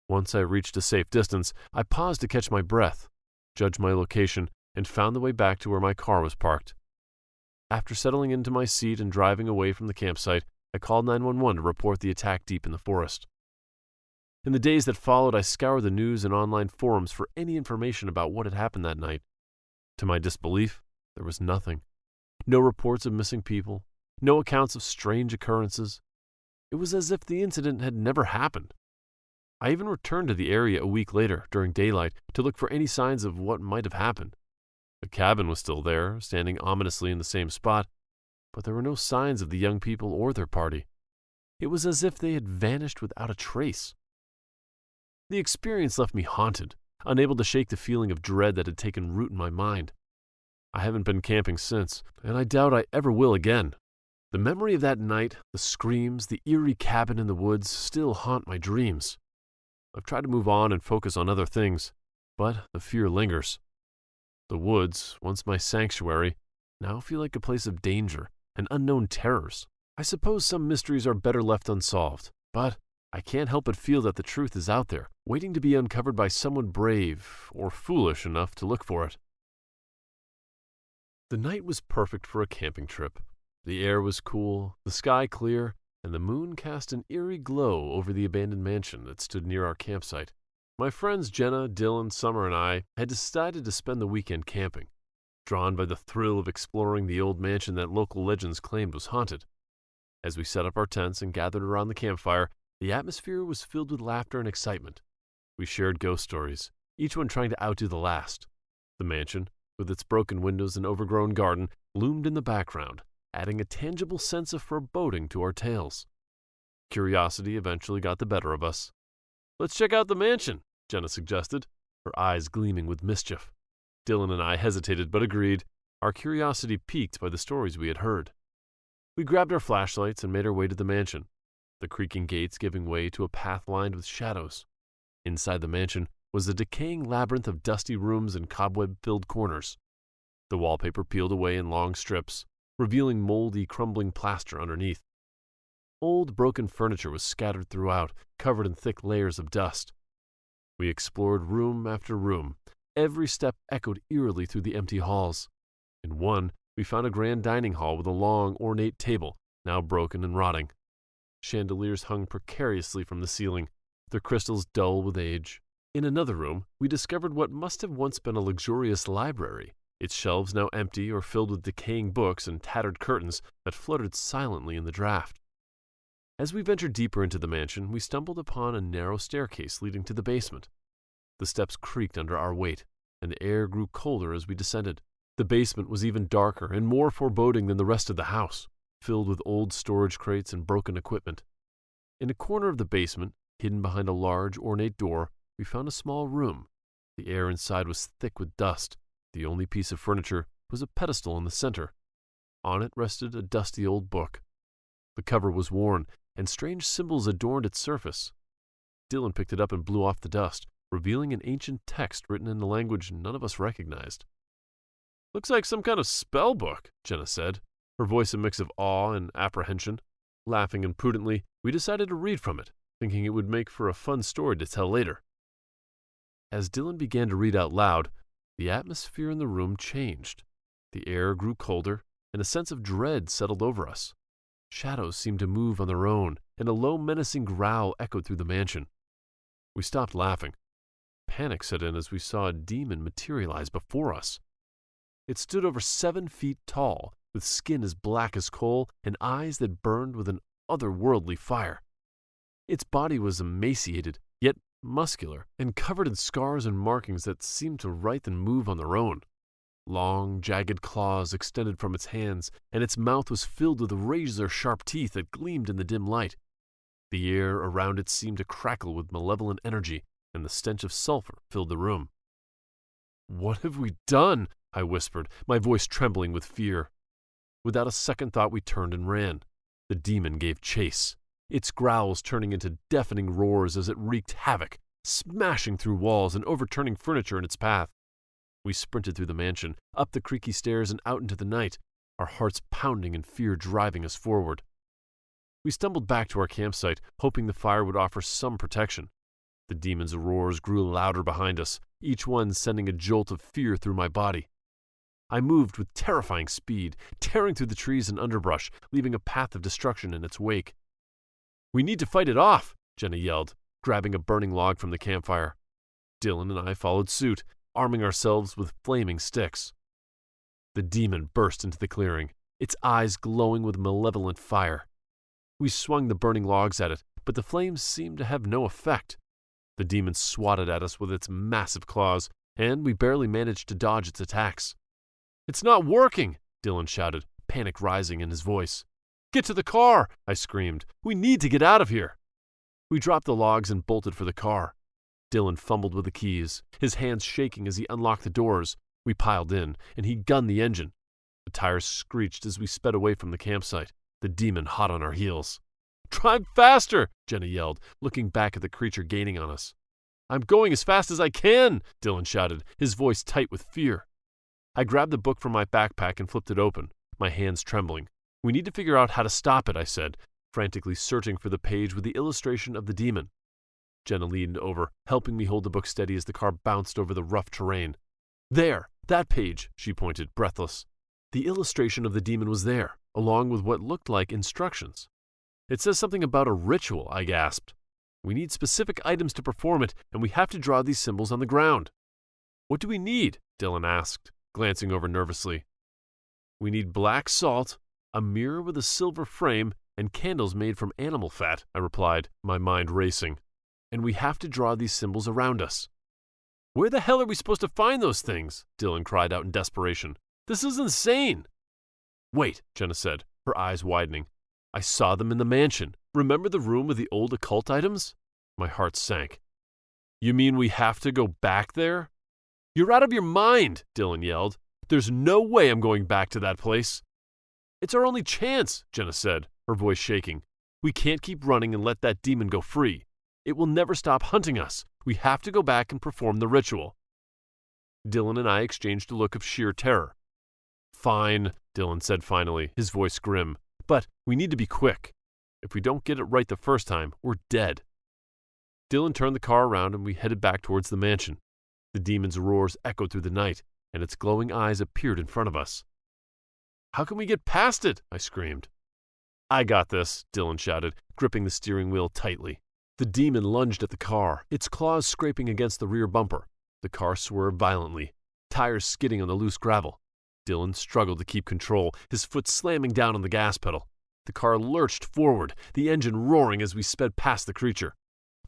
Once I reached a safe distance, I paused to catch my breath, judged my location, and found the way back to where my car was parked. After settling into my seat and driving away from the campsite, I called 911 to report the attack deep in the forest. In the days that followed, I scoured the news and online forums for any information about what had happened that night. To my disbelief, there was nothing. No reports of missing people, no accounts of strange occurrences. It was as if the incident had never happened. I even returned to the area a week later, during daylight, to look for any signs of what might have happened. The cabin was still there, standing ominously in the same spot, but there were no signs of the young people or their party. It was as if they had vanished without a trace. The experience left me haunted, unable to shake the feeling of dread that had taken root in my mind. I haven't been camping since, and I doubt I ever will again. The memory of that night, the screams, the eerie cabin in the woods still haunt my dreams. I've tried to move on and focus on other things, but the fear lingers. The woods, once my sanctuary, now feel like a place of danger and unknown terrors. I suppose some mysteries are better left unsolved, but I can't help but feel that the truth is out there, waiting to be uncovered by someone brave or foolish enough to look for it. The night was perfect for a camping trip. The air was cool, the sky clear, and the moon cast an eerie glow over the abandoned mansion that stood near our campsite. My friends Jenna, Dylan, Summer, and I had decided to spend the weekend camping, drawn by the thrill of exploring the old mansion that local legends claimed was haunted. As we set up our tents and gathered around the campfire, the atmosphere was filled with laughter and excitement. We shared ghost stories, each one trying to outdo the last. The mansion, with its broken windows and overgrown garden, loomed in the background, adding a tangible sense of foreboding to our tales. Curiosity eventually got the better of us. "Let's check out the mansion," Jenna suggested, her eyes gleaming with mischief. Dylan and I hesitated but agreed, our curiosity piqued by the stories we had heard. We grabbed our flashlights and made our way to the mansion, the creaking gates giving way to a path lined with shadows. Inside the mansion was a decaying labyrinth of dusty rooms and cobweb-filled corners. The wallpaper peeled away in long strips, revealing moldy, crumbling plaster underneath. Old, broken furniture was scattered throughout, covered in thick layers of dust. We explored room after room. Every step echoed eerily through the empty halls. In one, we found a grand dining hall with a long, ornate table, now broken and rotting. Chandeliers hung precariously from the ceiling, their crystals dull with age. In another room, we discovered what must have once been a luxurious library, its shelves now empty or filled with decaying books and tattered curtains that fluttered silently in the draught. As we ventured deeper into the mansion, we stumbled upon a narrow staircase leading to the basement. The steps creaked under our weight, and the air grew colder as we descended. The basement was even darker and more foreboding than the rest of the house, filled with old storage crates and broken equipment. In a corner of the basement, hidden behind a large, ornate door, we found a small room. The air inside was thick with dust. The only piece of furniture was a pedestal in the center. On it rested a dusty old book. The cover was worn, and strange symbols adorned its surface. Dylan picked it up and blew off the dust, revealing an ancient text written in a language none of us recognized. "Looks like some kind of spell book," Jenna said, her voice a mix of awe and apprehension. Laughing imprudently, we decided to read from it, thinking it would make for a fun story to tell later. As Dylan began to read out loud, The atmosphere in the room changed. The air grew colder, and a sense of dread settled over us. Shadows seemed to move on their own, and a low, menacing growl echoed through the mansion. We stopped laughing. Panic set in as we saw a demon materialize before us. It stood over 7 feet tall, with skin as black as coal and eyes that burned with an otherworldly fire. Its body was emaciated, yet muscular, and covered in scars and markings that seemed to writhe and move on their own. Long, jagged claws extended from its hands, and its mouth was filled with razor-sharp teeth that gleamed in the dim light. The air around it seemed to crackle with malevolent energy, and the stench of sulfur filled the room. "What have we done?" I whispered, my voice trembling with fear. Without a second thought, we turned and ran. The demon gave chase, its growls turning into deafening roars as it wreaked havoc, smashing through walls and overturning furniture in its path. We sprinted through the mansion, up the creaky stairs and out into the night, our hearts pounding and fear driving us forward. We stumbled back to our campsite, hoping the fire would offer some protection. The demon's roars grew louder behind us, each one sending a jolt of fear through my body. I moved with terrifying speed, tearing through the trees and underbrush, leaving a path of destruction in its wake. "We need to fight it off," Jenna yelled, grabbing a burning log from the campfire. Dylan and I followed suit, arming ourselves with flaming sticks. The demon burst into the clearing, its eyes glowing with malevolent fire. We swung the burning logs at it, but the flames seemed to have no effect. The demon swatted at us with its massive claws, and we barely managed to dodge its attacks. "It's not working!" Dylan shouted, panic rising in his voice. "Get to the car!" I screamed. "We need to get out of here!" We dropped the logs and bolted for the car. Dylan fumbled with the keys, his hands shaking as he unlocked the doors. We piled in, and he gunned the engine. The tires screeched as we sped away from the campsite, the demon hot on our heels. "Drive faster!" Jenna yelled, looking back at the creature gaining on us. "I'm going as fast as I can!" Dylan shouted, his voice tight with fear. I grabbed the book from my backpack and flipped it open, my hands trembling. "We need to figure out how to stop it," I said, frantically searching for the page with the illustration of the demon. Jenna leaned over, helping me hold the book steady as the car bounced over the rough terrain. "There, that page," she pointed, breathless. The illustration of the demon was there, along with what looked like instructions. "It says something about a ritual," I gasped. "We need specific items to perform it, and we have to draw these symbols on the ground." "What do we need?" Dylan asked, glancing over nervously. "We need black salt, a mirror with a silver frame, and candles made from animal fat," I replied, my mind racing. "And we have to draw these symbols around us." "Where the hell are we supposed to find those things?" Dylan cried out in desperation. "This is insane!" "Wait," Jenna said, her eyes widening. "I saw them in the mansion. Remember the room with the old occult items?" My heart sank. "You mean we have to go back there?" "You're out of your mind!" Dylan yelled. "There's no way I'm going back to that place." "It's our only chance," Jenna said, her voice shaking. "We can't keep running and let that demon go free. It will never stop hunting us. We have to go back and perform the ritual." Dylan and I exchanged a look of sheer terror. "Fine," Dylan said finally, his voice grim. "But we need to be quick. If we don't get it right the first time, we're dead." Dylan turned the car around and we headed back towards the mansion. The demon's roars echoed through the night, and its glowing eyes appeared in front of us. "How can we get past it?" I screamed. "I got this," Dylan shouted, gripping the steering wheel tightly. The demon lunged at the car, its claws scraping against the rear bumper. The car swerved violently, tires skidding on the loose gravel. Dylan struggled to keep control, his foot slamming down on the gas pedal. The car lurched forward, the engine roaring as we sped past the creature.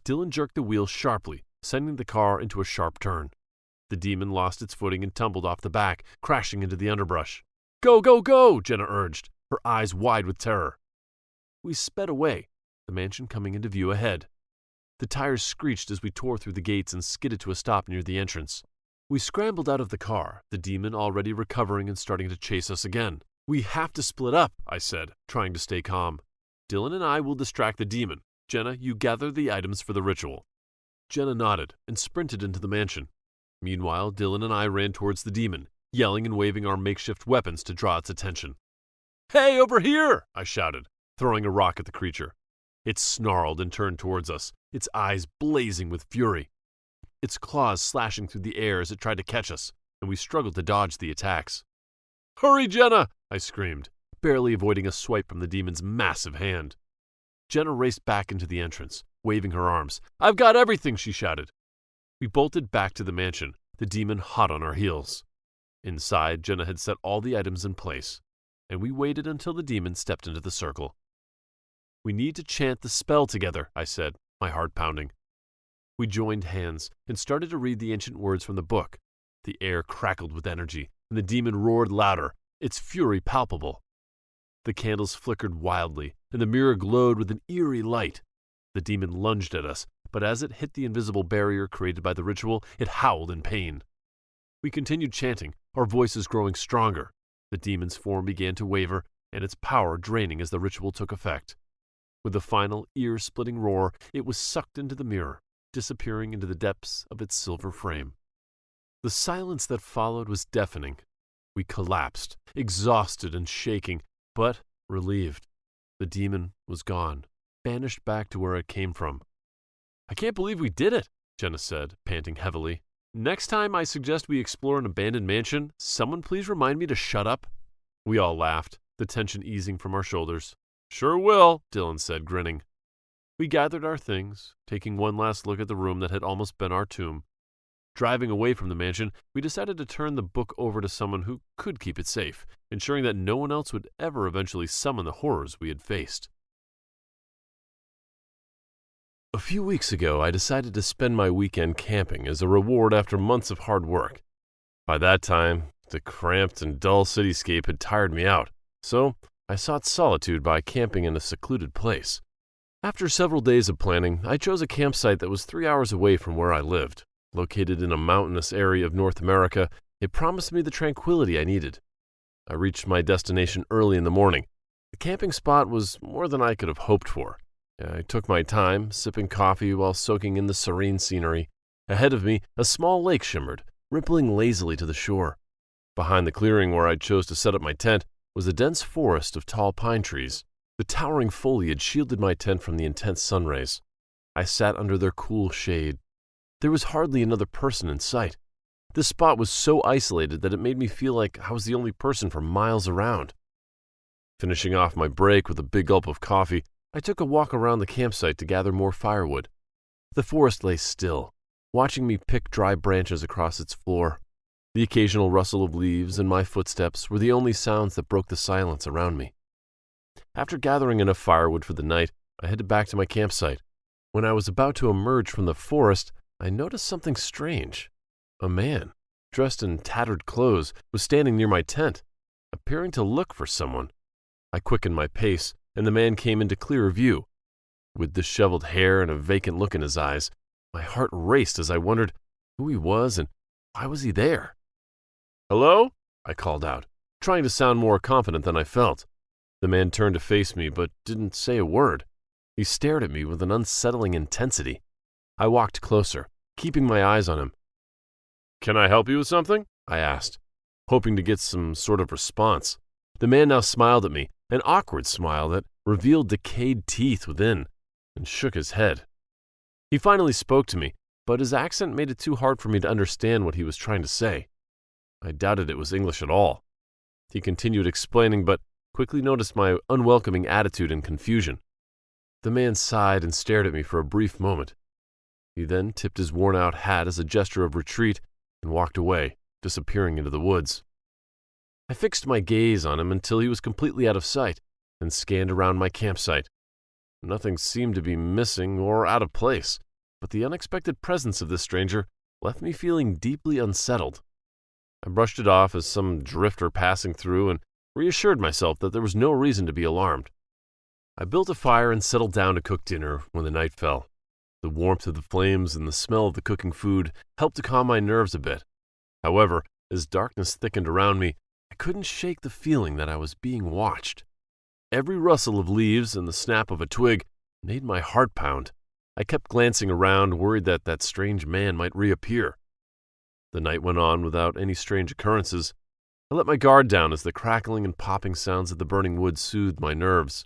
Dylan jerked the wheel sharply, sending the car into a sharp turn. The demon lost its footing and tumbled off the back, crashing into the underbrush. "Go, go, go!" Jenna urged, her eyes wide with terror. We sped away, the mansion coming into view ahead. The tires screeched as we tore through the gates and skidded to a stop near the entrance. We scrambled out of the car, the demon already recovering and starting to chase us again. "We have to split up," I said, trying to stay calm. "Dylan and I will distract the demon. Jenna, you gather the items for the ritual." Jenna nodded and sprinted into the mansion. Meanwhile, Dylan and I ran towards the demon, yelling and waving our makeshift weapons to draw its attention. "Hey, over here!" I shouted, throwing a rock at the creature. It snarled and turned towards us, its eyes blazing with fury. Its claws slashing through the air as it tried to catch us, and we struggled to dodge the attacks. "Hurry, Jenna!" I screamed, barely avoiding a swipe from the demon's massive hand. Jenna raced back into the entrance, waving her arms. "I've got everything!" she shouted. We bolted back to the mansion, the demon hot on our heels. Inside, Jenna had set all the items in place, and we waited until the demon stepped into the circle. "We need to chant the spell together," I said, my heart pounding. We joined hands and started to read the ancient words from the book. The air crackled with energy, and the demon roared louder, its fury palpable. The candles flickered wildly, and the mirror glowed with an eerie light. The demon lunged at us, but as it hit the invisible barrier created by the ritual, it howled in pain. We continued chanting, our voices growing stronger. The demon's form began to waver, and its power draining as the ritual took effect. With a final ear-splitting roar, it was sucked into the mirror, disappearing into the depths of its silver frame. The silence that followed was deafening. We collapsed, exhausted and shaking, but relieved. The demon was gone, banished back to where it came from. "I can't believe we did it," Jenna said, panting heavily. "Next time I suggest we explore an abandoned mansion, someone please remind me to shut up." We all laughed, the tension easing from our shoulders. "Sure will," Dylan said, grinning. We gathered our things, taking one last look at the room that had almost been our tomb. Driving away from the mansion, we decided to turn the book over to someone who could keep it safe, ensuring that no one else would ever eventually summon the horrors we had faced. A few weeks ago, I decided to spend my weekend camping as a reward after months of hard work. By that time, the cramped and dull cityscape had tired me out, so I sought solitude by camping in a secluded place. After several days of planning, I chose a campsite that was 3 hours away from where I lived. Located in a mountainous area of North America, it promised me the tranquility I needed. I reached my destination early in the morning. The camping spot was more than I could have hoped for. I took my time, sipping coffee while soaking in the serene scenery. Ahead of me, a small lake shimmered, rippling lazily to the shore. Behind the clearing where I chose to set up my tent was a dense forest of tall pine trees. The towering foliage shielded my tent from the intense sun rays. I sat under their cool shade. There was hardly another person in sight. This spot was so isolated that it made me feel like I was the only person for miles around. Finishing off my break with a big gulp of coffee, I took a walk around the campsite to gather more firewood. The forest lay still, watching me pick dry branches across its floor. The occasional rustle of leaves and my footsteps were the only sounds that broke the silence around me. After gathering enough firewood for the night, I headed back to my campsite. When I was about to emerge from the forest, I noticed something strange. A man, dressed in tattered clothes, was standing near my tent, appearing to look for someone. I quickened my pace, and the man came into clearer view. With disheveled hair and a vacant look in his eyes, my heart raced as I wondered who he was and why was he there. "Hello?" I called out, trying to sound more confident than I felt. The man turned to face me, but didn't say a word. He stared at me with an unsettling intensity. I walked closer, keeping my eyes on him. "Can I help you with something?" I asked, hoping to get some sort of response. The man now smiled at me, an awkward smile that revealed decayed teeth within, and shook his head. He finally spoke to me, but his accent made it too hard for me to understand what he was trying to say. I doubted it was English at all. He continued explaining, but quickly noticed my unwelcoming attitude and confusion. The man sighed and stared at me for a brief moment. He then tipped his worn-out hat as a gesture of retreat and walked away, disappearing into the woods. I fixed my gaze on him until he was completely out of sight, and scanned around my campsite. Nothing seemed to be missing or out of place, but the unexpected presence of this stranger left me feeling deeply unsettled. I brushed it off as some drifter passing through and reassured myself that there was no reason to be alarmed. I built a fire and settled down to cook dinner when the night fell. The warmth of the flames and the smell of the cooking food helped to calm my nerves a bit. However, as darkness thickened around me, I couldn't shake the feeling that I was being watched. Every rustle of leaves and the snap of a twig made my heart pound. I kept glancing around, worried that that strange man might reappear. The night went on without any strange occurrences. I let my guard down as the crackling and popping sounds of the burning wood soothed my nerves.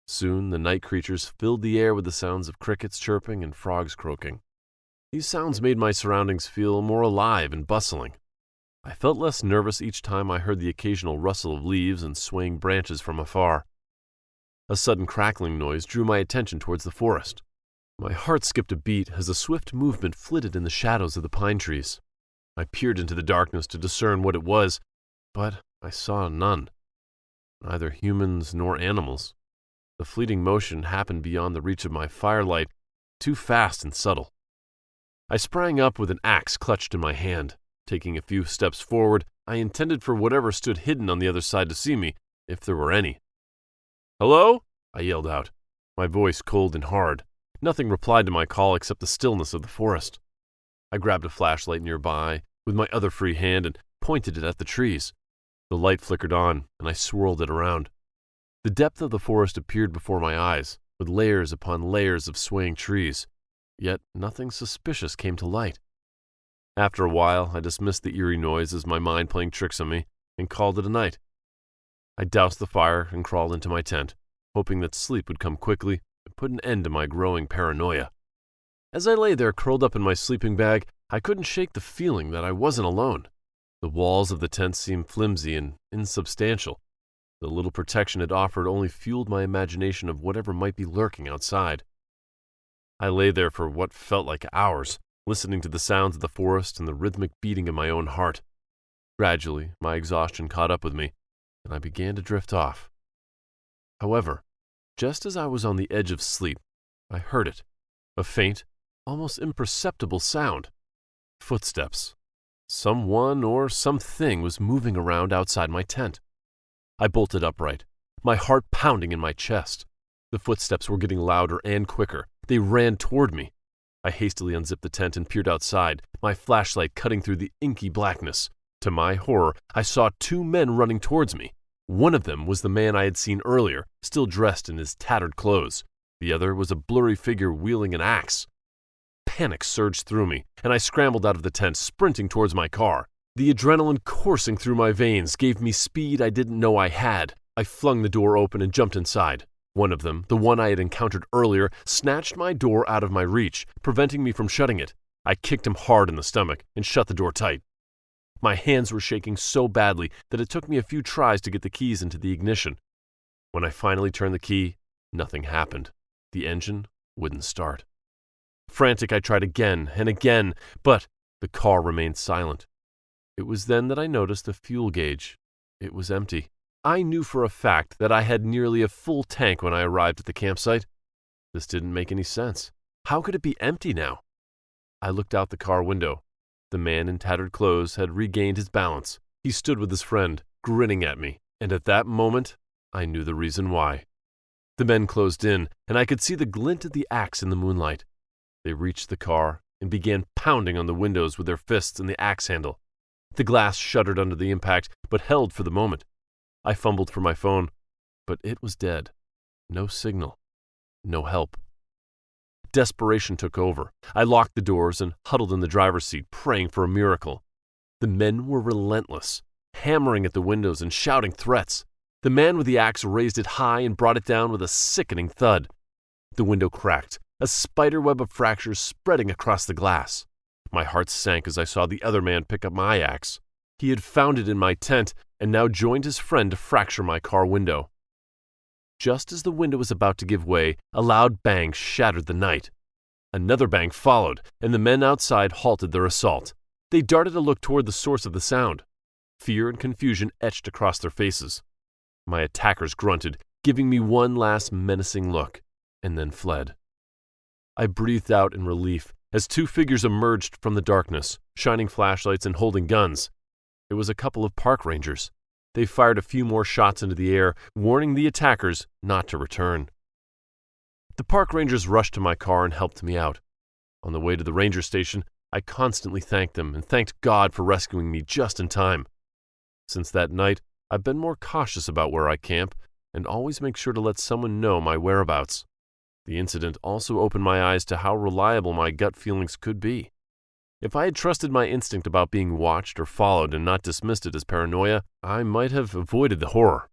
Soon the night creatures filled the air with the sounds of crickets chirping and frogs croaking. These sounds made my surroundings feel more alive and bustling. I felt less nervous each time I heard the occasional rustle of leaves and swaying branches from afar. A sudden crackling noise drew my attention towards the forest. My heart skipped a beat as a swift movement flitted in the shadows of the pine trees. I peered into the darkness to discern what it was, but I saw none. Neither humans nor animals. The fleeting motion happened beyond the reach of my firelight, too fast and subtle. I sprang up with an axe clutched in my hand. Taking a few steps forward, I intended for whatever stood hidden on the other side to see me, if there were any. "Hello?" I yelled out, my voice cold and hard. Nothing replied to my call except the stillness of the forest. I grabbed a flashlight nearby with my other free hand and pointed it at the trees. The light flickered on, and I swirled it around. The depth of the forest appeared before my eyes, with layers upon layers of swaying trees, yet nothing suspicious came to light. After a while, I dismissed the eerie noise as my mind playing tricks on me, and called it a night. I doused the fire and crawled into my tent, hoping that sleep would come quickly and put an end to my growing paranoia. As I lay there curled up in my sleeping bag, I couldn't shake the feeling that I wasn't alone. The walls of the tent seemed flimsy and insubstantial. The little protection it offered only fueled my imagination of whatever might be lurking outside. I lay there for what felt like hours, listening to the sounds of the forest and the rhythmic beating of my own heart. Gradually, my exhaustion caught up with me, and I began to drift off. However, just as I was on the edge of sleep, I heard it, a faint, almost imperceptible sound. Footsteps. Someone or something was moving around outside my tent. I bolted upright, my heart pounding in my chest. The footsteps were getting louder and quicker. They ran toward me. I hastily unzipped the tent and peered outside, my flashlight cutting through the inky blackness. To my horror, I saw two men running towards me. One of them was the man I had seen earlier, still dressed in his tattered clothes. The other was a blurry figure wielding an axe. Panic surged through me, and I scrambled out of the tent, sprinting towards my car. The adrenaline coursing through my veins gave me speed I didn't know I had. I flung the door open and jumped inside. One of them, the one I had encountered earlier, snatched my door out of my reach, preventing me from shutting it. I kicked him hard in the stomach and shut the door tight. My hands were shaking so badly that it took me a few tries to get the keys into the ignition. When I finally turned the key, nothing happened. The engine wouldn't start. Frantic, I tried again and again, but the car remained silent. It was then that I noticed the fuel gauge. It was empty. I knew for a fact that I had nearly a full tank when I arrived at the campsite. This didn't make any sense. How could it be empty now? I looked out the car window. The man in tattered clothes had regained his balance. He stood with his friend, grinning at me, and at that moment, I knew the reason why. The men closed in, and I could see the glint of the axe in the moonlight. They reached the car and began pounding on the windows with their fists and the axe handle. The glass shuddered under the impact, but held for the moment. I fumbled for my phone, but it was dead. No signal. No help. Desperation took over. I locked the doors and huddled in the driver's seat, praying for a miracle. The men were relentless, hammering at the windows and shouting threats. The man with the axe raised it high and brought it down with a sickening thud. The window cracked, a spiderweb of fractures spreading across the glass. My heart sank as I saw the other man pick up my axe. He had found it in my tent and now joined his friend to fracture my car window. Just as the window was about to give way, a loud bang shattered the night. Another bang followed, and the men outside halted their assault. They darted a look toward the source of the sound. Fear and confusion etched across their faces. My attackers grunted, giving me one last menacing look, and then fled. I breathed out in relief as two figures emerged from the darkness, shining flashlights and holding guns. It was a couple of park rangers. They fired a few more shots into the air, warning the attackers not to return. The park rangers rushed to my car and helped me out. On the way to the ranger station, I constantly thanked them and thanked God for rescuing me just in time. Since that night, I've been more cautious about where I camp and always make sure to let someone know my whereabouts. The incident also opened my eyes to how reliable my gut feelings could be. If I had trusted my instinct about being watched or followed and not dismissed it as paranoia, I might have avoided the horror.